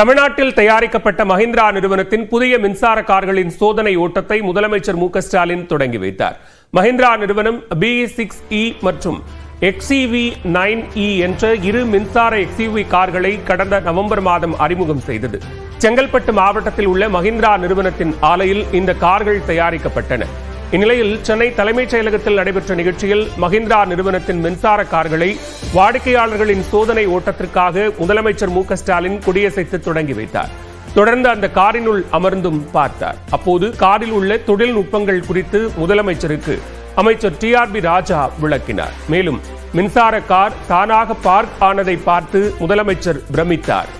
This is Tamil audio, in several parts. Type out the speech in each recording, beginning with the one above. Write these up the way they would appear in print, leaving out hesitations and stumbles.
தமிழ்நாட்டில் தயாரிக்கப்பட்ட மஹிந்திரா நிறுவனத்தின் புதிய மின்சார கார்களின் சோதனை ஓட்டத்தை முதலமைச்சர் மு.க.ஸ்டாலின் தொடங்கி வைத்தார். மஹிந்திரா நிறுவனம் BE6E மற்றும் XEV9E என்ற இரு மின்சார XUV கார்களை கடந்த நவம்பர் மாதம் அறிமுகம் செய்தது. செங்கல்பட்டு மாவட்டத்தில் உள்ள மஹிந்திரா நிறுவனத்தின் ஆலையில் இந்த கார்கள் தயாரிக்கப்பட்டன. இந்நிலையில் சென்னை தலைமைச் செயலகத்தில் நடைபெற்ற நிகழ்ச்சியில் மஹிந்திரா நிறுவனத்தின் மின்சார கார்களை வாடிக்கையாளர்களின் சோதனை ஓட்டத்திற்காக முதலமைச்சர் மு.க.ஸ்டாலின் கொடியசைத்து தொடங்கி வைத்தார். தொடர்ந்து அந்த காரினுள் அமர்ந்தும் பார்த்தார். அப்போது காரில் உள்ள தொழில்நுட்பங்கள் குறித்து முதலமைச்சருக்கு அமைச்சர் TRB ராஜா விளக்கினார். மேலும் மின்சார கார் தானாக பார்க் ஆனதை பார்த்து முதலமைச்சர் பிரமித்தார்.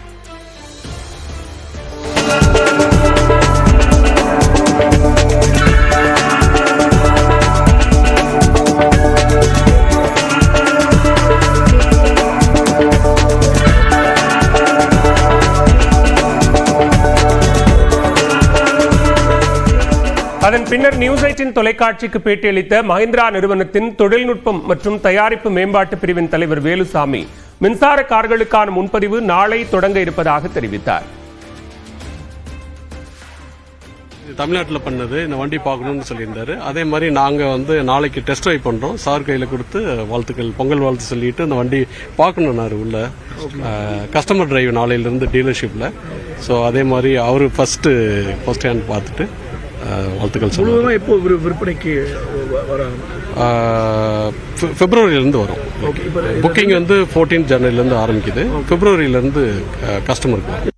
அதன் பின்னர் நியூஸ் 18 தொலைக்காட்சிக்கு பேட்டியளித்த மஹிந்திரா நிறுவனத்தின் தொழில்நுட்பம் மற்றும் தயாரிப்பு மேம்பாட்டு பிரிவின் தலைவர் வேலுசாமி, மின்சார கார்களுக்கான முன்பதிவு நாளை தொடங்க இருப்பதாக தெரிவித்தார். தமிழ்நாட்டில் பண்ணது இந்த வண்டி பார்க்கணும்னு சொல்லியிருந்தாரு. அதே மாதிரி நாங்கள் நாளைக்கு டெஸ்ட் ட்ரைவ் பண்ணுறோம். சார் கையில் கொடுத்து வாழ்த்துக்கள், பொங்கல் வாழ்த்து சொல்லிட்டு இந்த வண்டி பார்க்கணுன்னாரு உள்ள. கஸ்டமர் டிரைவ் நாளையிலிருந்து டீலர்ஷிப்பில். ஸோ அதே மாதிரி அவர் ஃபர்ஸ்ட் ஹேண்ட் பார்த்துட்டு வாழ்த்துக்கள் சொல்லுவோம். எப்போ விற்பனைக்கு பிப்ரவரியிலேருந்து வரும். புக்கிங் 14 ஜனவரியிலேருந்து ஆரம்பிக்குது. பிப்ரவரியிலேருந்து கஸ்டமருக்கு